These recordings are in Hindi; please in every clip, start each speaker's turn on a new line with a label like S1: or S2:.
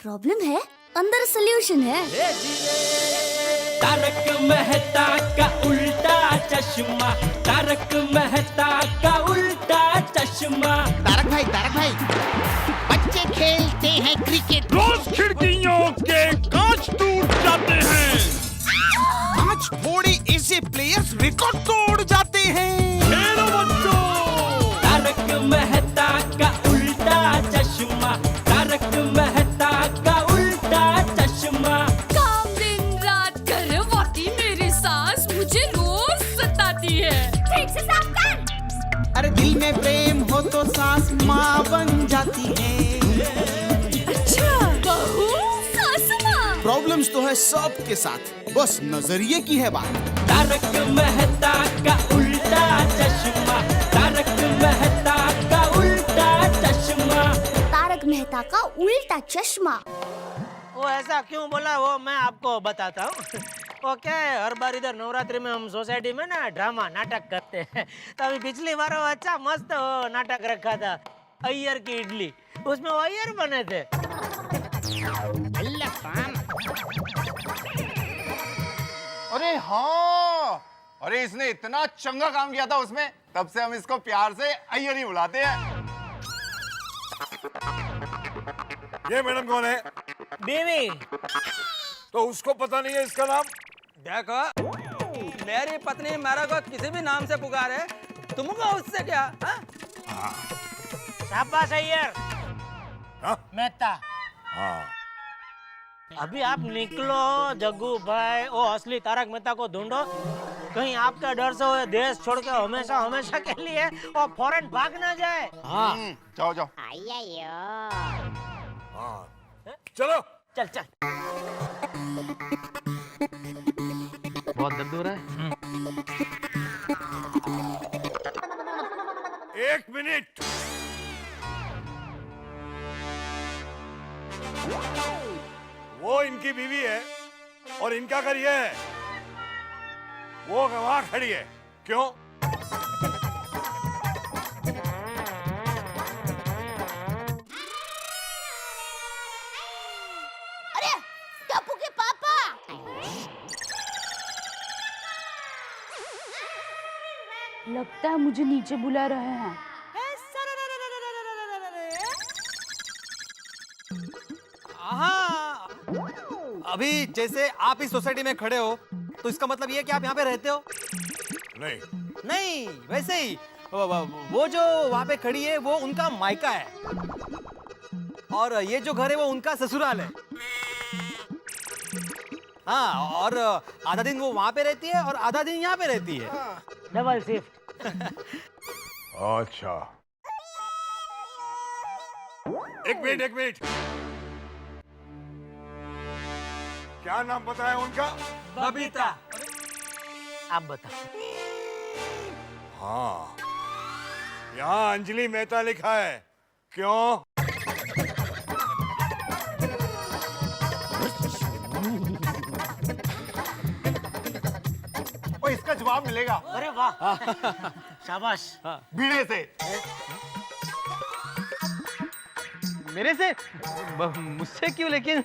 S1: प्रॉब्लम है, अंदर सोल्यूशन है।
S2: तारक मेहता का उल्टा चश्मा, तारक मेहता का उल्टा चश्मा।
S3: तारक भाई, बच्चे खेलते हैं क्रिकेट,
S4: रोज खिड़कियों के कांच टूट जाते हैं,
S3: कांच फोड़े ऐसे प्लेयर्स रिकॉर्ड तोड़ जाते हैं।
S4: खेलो बच्चों।
S2: तारक मेहता का उल्टा चश्मा, तारक मेहता का उल्टा चश्मा।
S5: काम दिन रात करवाती मेरी सास मुझे रोज सताती है। ठीक से साफ कर।
S3: अरे दिल में प्रेम हो तो सास माँ बन जाती है।
S5: अच्छा, बहू सास माँ।
S3: प्रॉब्लम्स तो है सबके साथ, बस नजरिए की है बात।
S2: तारक मेहता का उल्टा चश्मा, तारक मेहता का उल्टा चश्मा।
S1: तारक मेहता का उल्टा चश्मा।
S6: वो ऐसा क्यों बोला वो मैं आपको बताता हूँ। वो क्या है, हर बार इधर नवरात्रि में हम सोसाइटी में ना ड्रामा नाटक करते हैं। तो अभी पिछली बार वो अच्छा मस्त वो नाटक रखा था, अय्यर की इडली, उसमें वो अय्यर बने थे।
S7: अरे हाँ, अरे इसने इतना चंगा काम किया था उसमें, तब से हम इसको प्यार से अय्यर ही बुलाते हैं।
S4: ये मैडम कौन है?
S6: बीवी।
S4: तो उसको पता नहीं है इसका नाम?
S8: देखो, मेरी पत्नी मेरे को किसी भी नाम से पुकारे, तुमको उससे क्या? हाँ?
S6: शाबाश अय्यर।
S4: हाँ?
S6: मेहता।
S4: हाँ।
S6: अभी आप निकलो जग्गू भाई, वो असली तारक मेहता को ढूंढो। कहीं आपका डर से वो देश छोड़ के हमेशा हमेशा के लिए वो फॉरेन भाग ना जाए।
S4: हाँ।
S7: जाओ जाओ।
S4: हाँ। चलो।
S6: चल चल।
S8: बहुत दर्द हो रहा है।
S4: 1 मिनट। वो इनकी बीवी है और इनका घर ये है। वो वहां खड़ी है, क्यों?
S1: अरे टप्पू के पापा।
S5: लगता है मुझे नीचे बुला रहे हैं।
S8: हाँ, अभी जैसे आप इस सोसाइटी में खड़े हो, तो इसका मतलब ये है कि आप यहाँ पे रहते हो?
S4: नहीं।
S8: नहीं, वैसे ही वो जो वहाँ पे खड़ी है वो उनका मायका है, और ये जो घर है वो उनका ससुराल है। हाँ, और आधा दिन वो वहाँ पे रहती है और आधा दिन यहाँ पे रहती है।
S6: Double shift.
S4: अच्छा। एक मिनट। क्या नाम बताया उनका?
S6: बबीता। आप बताओ।
S4: हाँ, यहाँ अंजलि मेहता लिखा है, क्यों?
S7: और इसका जवाब मिलेगा
S6: अरे वाह। शाबाश।
S7: बीड़े से।
S8: मेरे से? मुझसे क्यों? लेकिन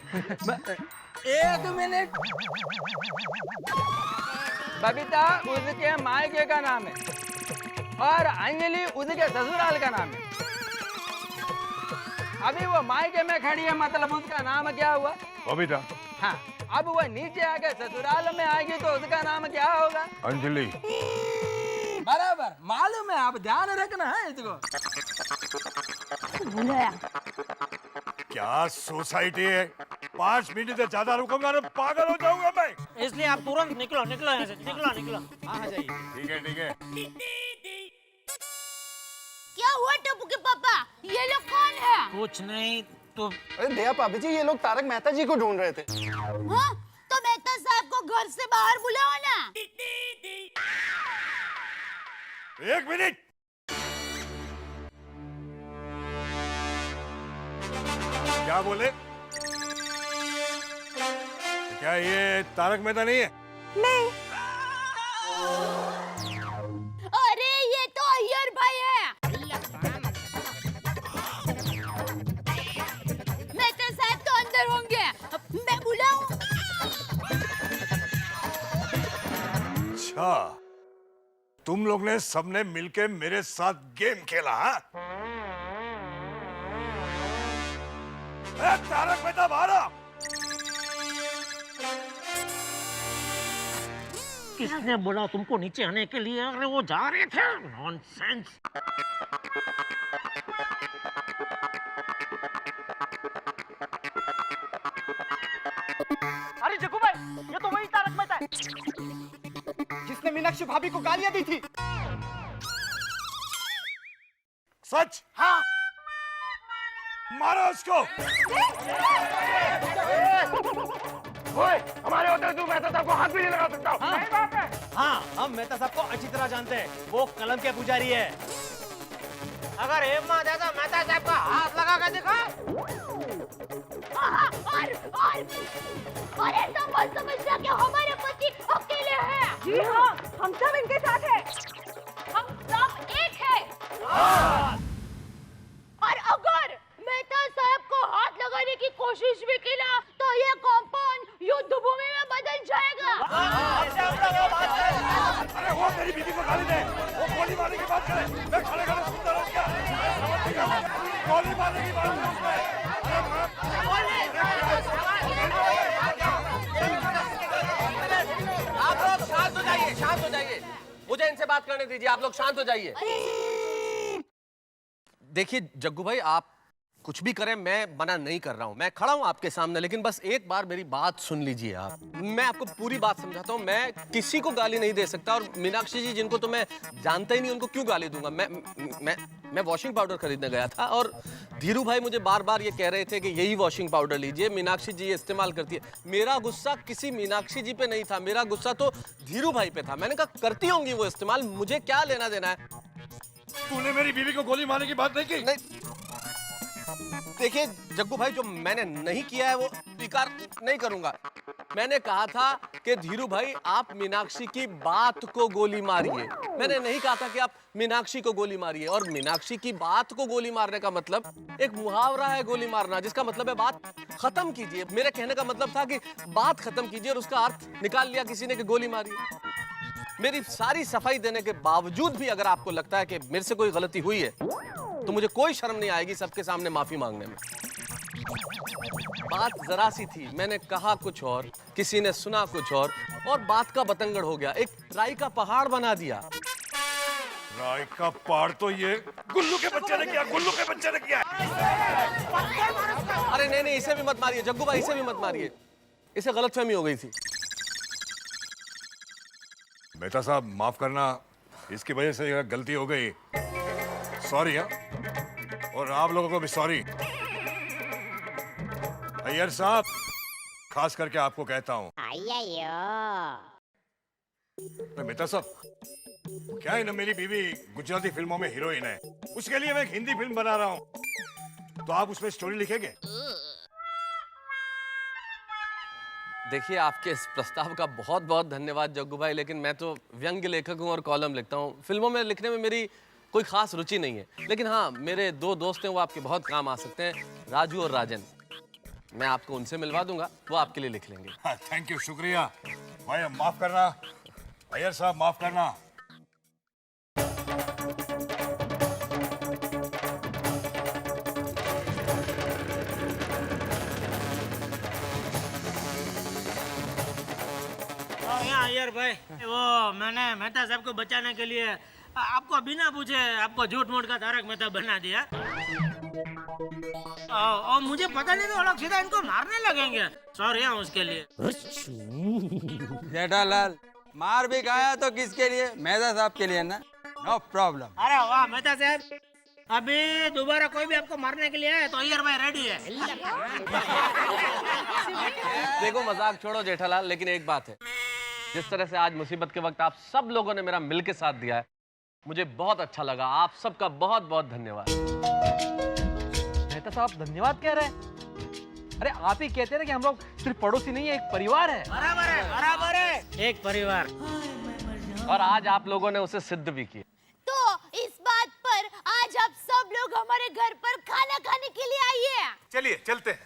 S8: एक मिनट। बबीता उसके मायके का नाम है और अंजलि उसके ससुराल का नाम है। अभी वो मायके में खड़ी है, मतलब उसका नाम क्या हुआ?
S4: बबीता।
S8: हाँ, अब वो नीचे आके ससुराल में आएगी तो उसका नाम क्या होगा?
S4: अंजलि।
S8: बराबर, मालूम है, आप ध्यान रखना है इसको।
S5: बुलाया।
S4: क्या सोसाइटी है? 5 मिनट से ज्यादा रुकूंगा तो पागल हो जाऊंगा मैं।
S6: इसलिए आप तुरंत निकलो यहाँ से, निकलो।
S8: हाँ, जाइए।
S4: ठीक है।
S1: क्या हुआ टप्पू के पापा? ये लोग कौन है?
S6: कुछ नहीं तो।
S7: अरे दया भाभी जी, ये लोग तारक मेहता जी को ढूंढ रहे थे।
S1: हाँ? तो मेहता साहब को घर से बाहर बुलाओ ना।
S4: 1 मिनट। क्या बोले? क्या ये तारक मेहता नहीं है?
S1: नहीं। अरे ये तो अय्यर भाई है। मेहता साहब तो अंदर
S4: अच्छा, तुम लोग ने सबने मिलके मेरे साथ गेम खेला, हाँ? तारक मेहता बाहर आओ।
S6: किसने बोला तुमको नीचे आने के लिए? अरे वो जा रहे थे। नॉनसेंस।
S8: अरे जग्गू भाई, ये तो वही तारक मेहता है जिसने मीनाक्षी भाभी को गालियां दी थी।
S4: सच? हाँ। मारो उसको।
S3: ओए, हमारे होते तू मेहता साहब को हाथ भी नहीं लगा सकता।
S8: हाँ, हम मेहता साहब को अच्छी तरह जानते हैं। वो कलम के पुजारी है।
S6: अगर हिम्मत है तो मेहता साहब का हाथ लगा कर दिखा।
S1: और ऐसा मत समझना कि हमारे पति अकेले हैं।
S5: जी हाँ, हम सब इनके साथ हैं। हम सब एक हैं।
S1: और अगर मेहता साहब को हाथ लगाने की कोशिश भी की ना तो ये कॉम्पाउंड युद्ध भूमि में बदल जाएगा।
S4: अरे वो मेरी बीवी को गाली दे, वो गोली मारने की बात करे, मैं खड़े खड़े सुनता रहूं क्या? गोली मारने की बात करे
S9: आप लोग शांत हो जाइए, शांत हो जाइए। मुझे इनसे बात करने दीजिए, आप लोग शांत हो जाइए। देखिए जग्गू भाई, आप कुछ भी करें, मैं मना नहीं कर रहा हूं। मैं खड़ा हूं आपके सामने, लेकिन बस एक बार मेरी बात सुन लीजिए आप। मैं आपको पूरी बात समझाता हूं। मैं किसी को गाली नहीं दे सकता, और मीनाक्षी जी जिनको तो मैं जानता ही नहीं, उनको क्यों गाली दूंगा? मैं वॉशिंग पाउडर खरीदने गया था और धीरू भाई मुझे बार बार ये कह रहे थे कि यही वॉशिंग पाउडर लीजिए, मीनाक्षी जी ये इस्तेमाल करती है। मेरा गुस्सा किसी मीनाक्षी जी पे नहीं था, मेरा गुस्सा तो धीरू भाई पे था। मैंने कहा करती होंगी वो इस्तेमाल, मुझे क्या लेना देना है।
S4: तूने मेरी बीवी को गोली मारने की बात नहीं की?
S9: नहीं, देखिए जग्गू भाई, जो मैंने नहीं किया है वो स्वीकार नहीं करूंगा। मैंने कहा था कि धीरू भाई आप मीनाक्षी की बात को गोली मारिए। मैंने नहीं कहा था कि आप मीनाक्षी को गोली मारिए। और मीनाक्षी की बात को गोली मारने का मतलब एक मुहावरा है, गोली मारना, जिसका मतलब है बात खत्म कीजिए। मेरे कहने का मतलब था कि बात खत्म कीजिए, और उसका अर्थ निकाल लिया किसी ने कि गोली मारिए। मेरी सारी सफाई देने के बावजूद भी अगर आपको लगता है कि मेरे से कोई गलती हुई है तो मुझे कोई शर्म नहीं आएगी सबके सामने माफी मांगने में। बात जरा सी थी, मैंने कहा कुछ और, किसी ने सुना कुछ और बात का बतंगड़ हो गया, एक राई का पहाड़ बना दिया।
S4: राय का पहाड़ तो ये गुल्लू के बच्चे ने किया, गुल्लू के बच्चे ने किया।
S9: अरे नहीं नहीं, इसे भी मत मारिए जग्गू भाई, इसे भी मत मारिए, इसे गलतफहमी हो गई थी।
S4: मेहता साहब माफ करना, इसकी वजह से ये गलती हो गई, सॉरी। हाँ, और आप लोगों को भी सॉरी। अय्यर साहब, खास करके आपको कहता हूँ। मेहता साहब, क्या है ना, मेरी बीवी गुजराती फिल्मों में हीरोइन है, उसके लिए मैं एक हिंदी फिल्म बना रहा हूँ, तो आप उसमें स्टोरी लिखेंगे?
S9: देखिए आपके इस प्रस्ताव का बहुत बहुत धन्यवाद जग्गू भाई, लेकिन मैं तो व्यंग्य लेखक हूँ और कॉलम लिखता हूँ। फिल्मों में लिखने में मेरी कोई खास रुचि नहीं है, लेकिन हाँ, मेरे दो दोस्त हैं, वो आपके बहुत काम आ सकते हैं, राजू और राजन। मैं आपको उनसे मिलवा दूंगा, वो आपके लिए लिख लेंगे।
S4: हाँ, थैंक यू, शुक्रिया भाई। माफ करना अय्यर साहब, माफ करना।
S6: यार भाई, वो मैंने मेहता साहब को बचाने के लिए आपको बिना पूछे आपको झूठ मूठ का तारक मेहता बना दिया। और मुझे पता नहीं था, वो लोग सीधा इनको मारने लगेंगे। सॉरी उसके लिए।
S10: जेठालाल, मार भी खाया तो किसके लिए? मेहता साहब के लिए ना, नो प्रॉब्लम।
S6: अरे वाह मेहता साहब, अभी दोबारा कोई भी आपको मारने के लिए आए तो अय्यर भाई रेडी है।
S9: देखो मजाक छोड़ो जेठालाल, लेकिन एक बात है, जिस तरह से आज मुसीबत के वक्त आप सब लोगों ने मेरा मिल के साथ दिया है, मुझे बहुत अच्छा लगा। आप सबका बहुत बहुत धन्यवाद।
S8: मेहता साहब धन्यवाद कह रहे हैं? अरे आप ही कहते हैं कि हम लोग सिर्फ पड़ोसी नहीं है, एक परिवार है।
S6: बराबर है, बराबर है, एक परिवार।
S9: और आज आप लोगों ने उसे सिद्ध भी किया।
S1: तो इस बात पर आज आप सब लोग हमारे घर पर खाना खाने के लिए आइए।
S3: चलिए चलते हैं।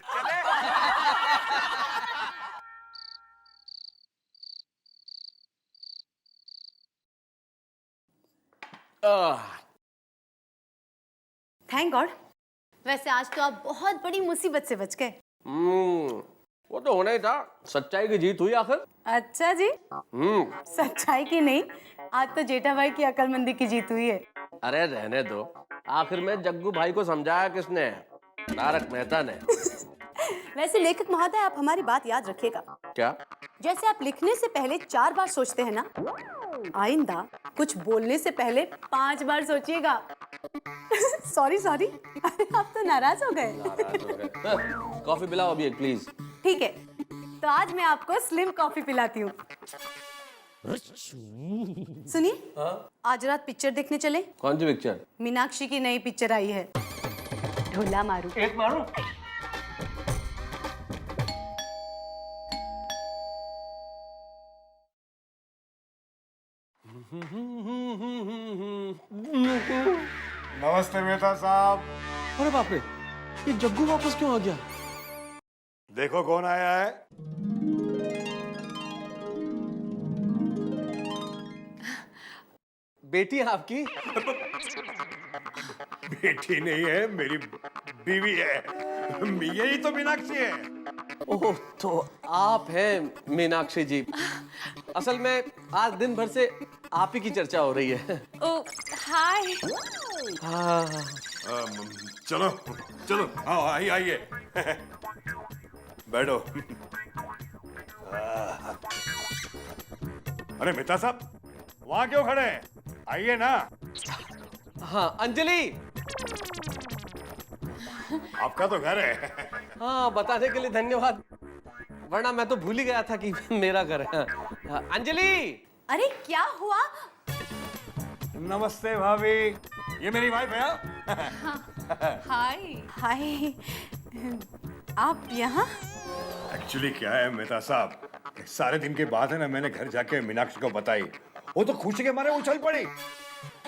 S1: Thank God. वैसे आज तो आप बहुत बड़ी मुसीबत से बच गए।
S9: वो तो होना ही था, सच्चाई की जीत हुई आखिर।
S1: अच्छा जी, सच्चाई की नहीं, आज तो जेठा भाई की अकलमंदी की जीत हुई है।
S9: अरे रहने दो, आखिर में जग्गू भाई को समझाया किसने? तारक मेहता ने।
S1: वैसे लेखक महोदय, आप हमारी बात याद रखिएगा।
S9: क्या?
S1: जैसे आप लिखने से पहले 4 बार सोचते हैं ना, आइंदा कुछ बोलने से पहले 5 बार सोचिएगा। सॉरी सॉरी, आप तो नाराज हो गए।
S9: कॉफी पिलाओ अभी एक प्लीज।
S1: ठीक है, तो आज मैं आपको स्लिम कॉफी पिलाती हूँ। सुनिए, आज रात पिक्चर देखने चले?
S9: कौन सी पिक्चर?
S1: मीनाक्षी की नई पिक्चर आई है, ढोला मारू।
S6: एक मारू।
S4: नमस्ते मेहता साहब।
S9: अरे बाप रे, ये जग्गू वापस क्यों आ गया?
S4: देखो कौन आया है।
S9: बेटी है आपकी?
S4: बेटी नहीं है, मेरी बीवी है। यही तो मीनाक्षी है।
S9: ओह, तो आप हैं मीनाक्षी जी। असल में आज दिन भर से आप ही की चर्चा हो रही है।
S5: ओ हाय।
S4: चलो चलो, आओ आइए। बैठो। अरे मेहता साहब, वहां क्यों खड़े हैं? आइए ना।
S9: हाँ अंजलि।
S4: आपका तो घर है।
S9: हाँ, बताने के लिए धन्यवाद, वरना मैं तो भूल ही गया था कि मेरा घर है। अंजलि।
S1: अरे क्या हुआ?
S4: नमस्ते भाभी, ये मेरी वाइफ है।
S5: हाय।
S1: हाय, आप यहाँ?
S4: एक्चुअली क्या है मेहता साहब, सारे दिन के बाद है ना, मैंने घर जाके मीनाक्षी को बताई। वो तो खुशी के मारे उछल पड़ी।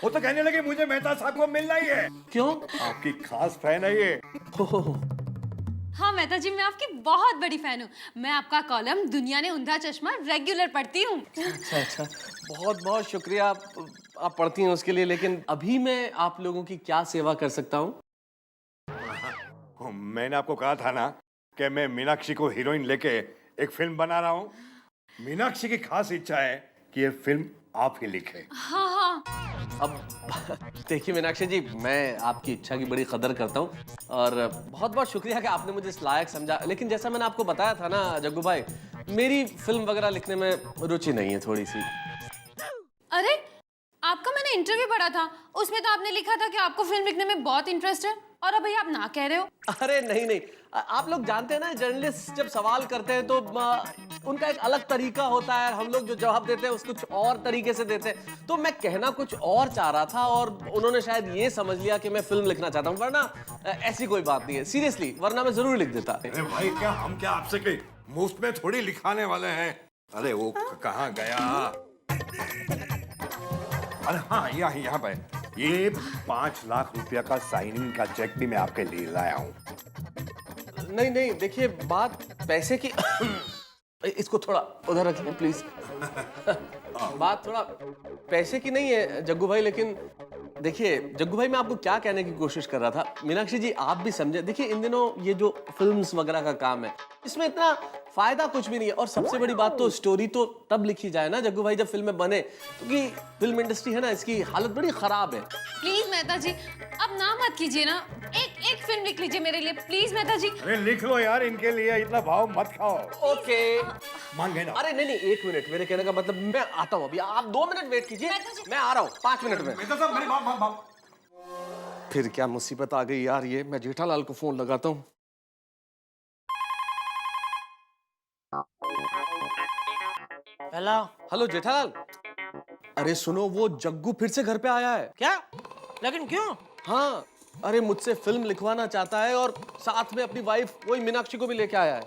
S4: वो तो कहने लगी मुझे मेहता साहब को मिलना ही है।
S9: क्यों?
S4: आपकी खास फैन है ये।
S5: हाँ मेहता जी, मैं आपकी बहुत बड़ी फैन हूँ। मैं आपका कॉलम दुनिया ने उंधा चश्मा रेगुलर पढ़ती हूँ।
S9: अच्छा, बहुत बहुत शुक्रिया आप पढ़ती हैं उसके लिए, लेकिन अभी मैं आप लोगों की क्या सेवा कर सकता हूँ?
S4: मैंने आपको कहा था ना कि मैं मीनाक्षी को हीरोइन लेके एक फिल्म बना रहा हूँ। मीनाक्षी की खास इच्छा है कि ये फिल्म आप ही लिखे।
S5: हाँ हाँ।
S9: अब देखिए मीनाक्षी जी, मैं आपकी इच्छा की बड़ी कदर करता हूँ और बहुत बहुत शुक्रिया कि आपने मुझे इस लायक समझा। लेकिन जैसा मैंने आपको बताया था ना जग्गू भाई, मेरी फिल्म वगैरह लिखने में रुचि नहीं है थोड़ी सी।
S5: अरे, आपका मैंने इंटरव्यू पढ़ा था, उसमें तो आपने लिखा था कि आपको फिल्म लिखने में बहुत इंटरेस्ट है, और अभी आप ना कह रहे हो।
S9: अरे नहीं, आप लोग जानते हैं ना, जर्नलिस्ट जब सवाल करते हैं तो उनका एक अलग तरीका होता है, हम लोग जो जवाब देते हैं उसको कुछ और तरीके से देते हैं। तो मैं कहना कुछ और चाह रहा था और उन्होंने शायद ये समझ लिया कि मैं फिल्म लिखना चाहता हूँ, वरना ऐसी कोई बात नहीं है, सीरियसली, वरना मैं जरूर लिख देता।
S4: अरे भाई, क्या आपसे कहीं मुफ्त में थोड़ी लिखाने वाले हैं। अरे वो कहाँ गया? अरे हाँ, यहाँ पे ये 5 लाख रुपया का साइनिंग का चेक भी मैं आपके लिए लाया हूँ।
S9: नहीं, देखिए बात पैसे की इसको थोड़ा उधर रखिए प्लीज। बात थोड़ा पैसे की नहीं है जग्गू भाई, लेकिन देखिए जग्गू भाई, मैं आपको क्या कहने की कोशिश कर रहा था, मीनाक्षी जी आप भी समझे। देखिए इन दिनों ये जो फिल्म्स वगैरह का काम है, इसमें इतना फायदा कुछ भी नहीं है, और सबसे बड़ी बात तो स्टोरी तो तब लिखी जाए ना जग्गू भाई जब फिल्में बने, क्योंकि फिल्म इंडस्ट्री है ना, इसकी हालत बड़ी खराब है।
S5: प्लीज मेहता जी, अब ना मत कीजिए ना, एक फिल्म लिख लीजिए मेरे लिए, प्लीज मेहता जी।
S4: अरे लिख लो यार, इनके लिए इतना भाव मत खाओ।
S9: ओके,
S4: मान गए ना?
S9: अरे नहीं, 1 मिनट, मेरे कहने का मतलब मैं आता हूँ अभी, आप 2 मिनट वेट कीजिए, मैं आ रहा हूँ 5 मिनट में।
S4: मेहता साहब, मेरी बात।
S9: फिर क्या मुसीबत आ गई यार, ये मैं जेठालाल को फोन लगाता हूँ। हेलो जेठालाल। अरे सुनो, वो जग्गू फिर से घर पे आया है।
S6: क्या? लेकिन क्यों?
S9: हाँ, अरे मुझसे फिल्म लिखवाना चाहता है और साथ में अपनी वाइफ वही मीनाक्षी को भी लेके आया है।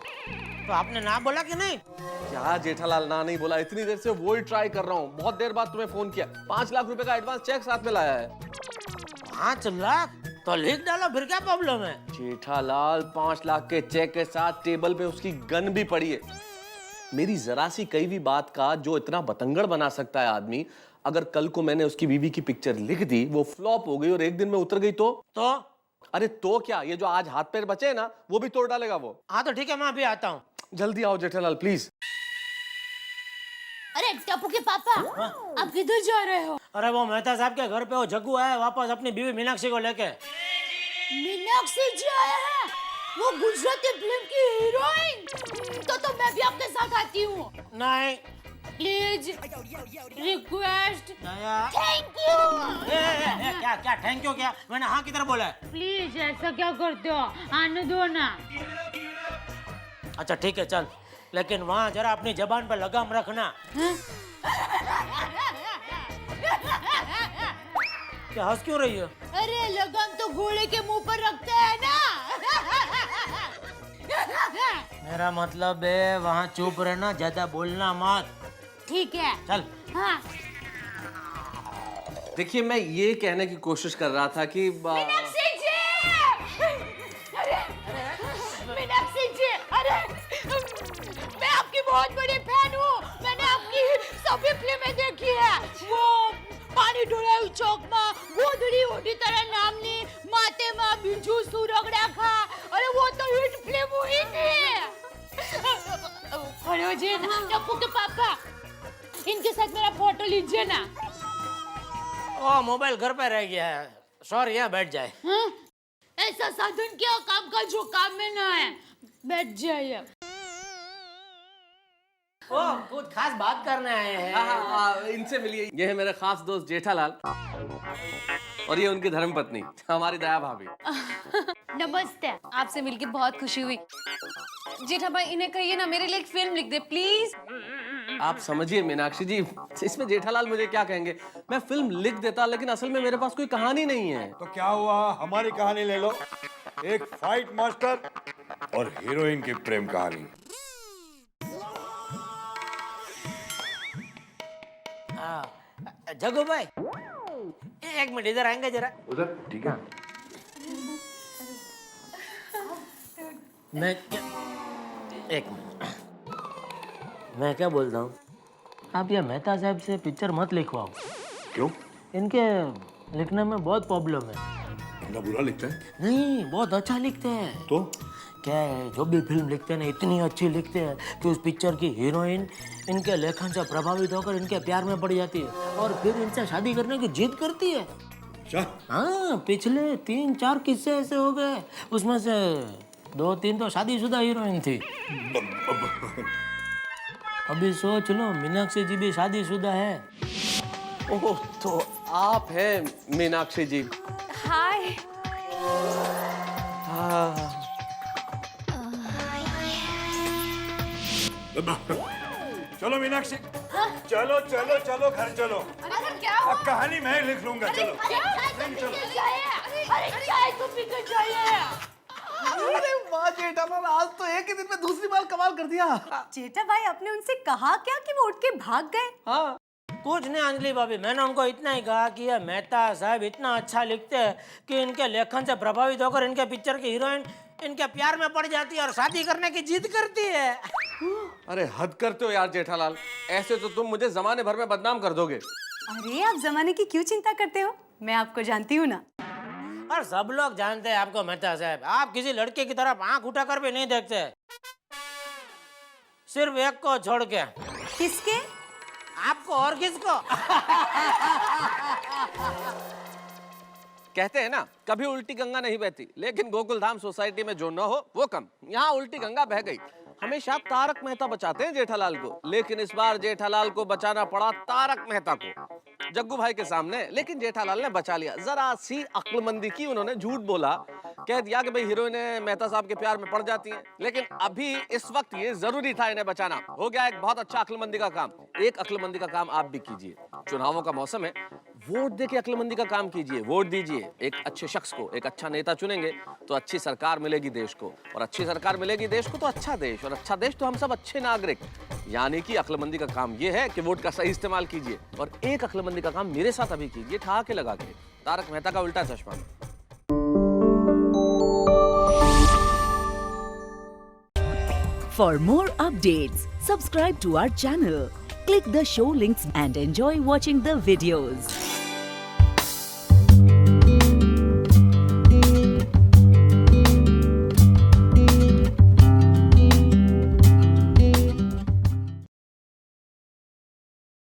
S6: तो आपने ना बोला कि नहीं?
S9: क्या जेठालाल, ना नहीं बोला, इतनी देर से वो ही ट्राई कर रहा हूँ, बहुत देर बाद तुम्हें फोन किया। 5 लाख रुपए का एडवांस चेक साथ में लाया है।
S6: 5 लाख? तो लिख डालो, फिर क्या प्रॉब्लम है?
S9: जेठालाल, 5 लाख के चेक के साथ टेबल पे उसकी गन भी पड़ी है। मेरी जरा सी कई भी बात का जो इतना बतंगड़ बना सकता है आदमी, अगर कल को मैंने उसकी बीवी की पिक्चर लिख दी, वो फ्लॉप हो गई और एक दिन में उतर गई तो? अरे तो क्या, ये जो आज हाथ पैर बचे हैं ना, वो भी तोड़ डालेगा वो।
S6: हाँ तो ठीक है, मैं अभी आता हूँ।
S9: जल्दी आओ जेठालाल प्लीज।
S5: अरे टप्पू के पापा, आप किधर जा रहे हो?
S6: अरे वो मेहता साहब के घर पे वो जग्गू आया वापस अपनी बीवी मीनाक्षी को लेके।
S5: मीनाक्षी जी आया है, वो गुजराती फिल्म की हीरोइन। तो मैं भी आपके साथ आती हूँ।
S6: नहीं
S5: प्लीज, रिक्वेस्ट,
S6: थैंक
S5: यू।
S6: क्या थैंक यू क्या? मैंने हाँ किधर बोला है?
S5: प्लीज ऐसा क्या करते हो, आने दो ना।
S6: अच्छा ठीक है चल, लेकिन वहाँ जरा अपनी जबान पर लगाम रखना। क्या हंस क्यों रही हो?
S5: अरे लगाम तो घोड़े के मुंह पर रखते हैं ना।
S6: मेरा मतलब है वहाँ चुप रहना, ज्यादा बोलना मत।
S5: ठीक है
S6: चल।
S5: हाँ।
S9: देखिए मैं ये कहने की कोशिश कर रहा था कि
S5: मीनाक्षी जी! अरे मीनाक्षी जी, अरे मैं आपकी बहुत बड़ी फैन हूँ। मैंने आपकी सभी फिल्में देखी है। वो पानी ढोळाયું ચોકમાં, ગોધડી ઓઢી તારા નામની, માતેમાં બીજું સુરગડા ખા. અરે वो तो हिट फिल्म हुई थी। खड़े जी ना, टप्पू के पापा, इनके साथ मेरा फोटो लीजिए ना।
S6: ओ मोबाइल घर पे रह गया है, सॉरी यहाँ बैठ जाए।
S5: हाँ? ऐसा साधन क्या काम का जो काम में ना है, बैठ जाइए।
S6: ओ कुछ खास बात करने आए हैं।
S9: हाँ, इनसे मिलिए। ये है मेरे खास दोस्त जेठालाल और ये उनकी धर्मपत्नी हमारी दया भाभी।
S5: नमस्ते।
S11: आपसे मिलके बहुत खुशी हुई। जेठा भाई इन्हें कहिए ना मेरे लिए एक फिल्म लिख दे प्लीज।
S9: आप समझिए मीनाक्षी जी, इसमें जेठालाल मुझे क्या कहेंगे। मैं फिल्म लिख देता लेकिन असल में मेरे पास कोई कहानी नहीं है।
S4: तो क्या हुआ, हमारी कहानी ले लो, एक फाइट मास्टर और हीरोइन की प्रेम कहानी।
S6: जग्गू भाई एक मिनट इधर आएंगे जरा।
S4: उधर ठीक है।
S6: मैं क्या, एक मिनट, मैं क्या बोलता हूँ, आप ये मेहता साहब से पिक्चर मत लिखवाओ।
S4: क्यों?
S6: इनके लिखने में बहुत प्रॉब्लम है।
S4: इतना बुरा लिखता है?
S6: नहीं, बहुत अच्छा लिखते हैं।
S4: तो
S6: क्या है, जो भी फिल्म लिखते हैं ना इतनी अच्छी लिखते हैं कि उस पिक्चर की हीरोइन इनके लेखन से प्रभावित होकर इनके प्यार में पड़ जाती है और फिर इनसे शादी करने की जिद करती है। हाँ, पिछले 3-4 किस्से ऐसे हो गए, उसमें से 2-3 तो शादीशुदा हीरोइन थी। अभी सोच लो, मीनाक्षी जी भी शादीशुदा है।
S9: ओह, तो आप हैं मीनाक्षी जी।
S11: हाय।
S9: हाँ।
S4: चलो मीनाक्षी, चलो चलो चलो घर चलो।
S11: अरे क्या हुआ?
S4: अब कहानी मैं लिख लूंगा। चलो
S8: अरे वाह जेठालाल, आज तो एक ही दिन में दूसरी बार कमाल कर दिया।
S1: जेठा भाई, आपने उनसे कहा क्या कि वो उठ के भाग गए?
S6: हाँ, कुछ नहीं अंजलि भाभी, मैंने उनको इतना ही कहा कि ये मेहता साहब इतना अच्छा लिखते हैं कि इनके लेखन से प्रभावित होकर इनके पिक्चर की हीरोइन इनके प्यार में पड़ जाती है और शादी करने की जिद करती है।
S9: अरे हद करते हो यार जेठालाल, ऐसे तो तुम मुझे जमाने भर में बदनाम कर दोगे।
S1: अरे आप जमाने की क्यों चिंता करते हो, मैं आपको जानती हूँ ना।
S6: और सब लोग जानते हैं आपको मेहता साहब, आप किसी लड़के की तरफ आंख उठाकर भी नहीं देखते, सिर्फ एक को छोड़ के।
S1: किसके?
S6: आपको और किसको?
S9: कहते हैं ना, कभी उल्टी गंगा नहीं बहती, लेकिन गोकुलधाम सोसाइटी में जो न हो वो कम। यहाँ उल्टी गंगा बह गई। हमेशा तारक मेहता बचाते हैं जेठालाल को, लेकिन इस बार जेठालाल को बचाना पड़ा तारक मेहता को जग्गू भाई के सामने। लेकिन जेठालाल ने बचा लिया, जरा सी अक्लमंदी की। उन्होंने झूठ बोला, कह दिया कि भाई हीरोइनें मेहता साहब के प्यार में पड़ जाती हैं, लेकिन अभी इस वक्त ये जरूरी था इन्हें बचाना। हो गया एक बहुत अच्छा अक्लमंदी का काम। एक अक्लमंदी का काम आप भी कीजिए, चुनावों का मौसम है, वोट देके अक्लमंदी का काम कीजिए, वोट दीजिए एक अच्छे शख्स को। एक अच्छा नेता चुनेंगे तो अच्छी सरकार मिलेगी देश को, और अच्छी सरकार मिलेगी देश को तो अच्छा देश, और अच्छा देश तो हम सब अच्छे नागरिक। यानी कि अक्लमंदी का काम ये है कि वोट का सही इस्तेमाल कीजिए। और एक अक्लमंदी का काम मेरे साथ अभी कीजिए, ठहाके लगा के, तारक मेहता का उल्टा चश्मा में।
S12: For more updates, subscribe to our channel, Click the show links and enjoy watching the videos.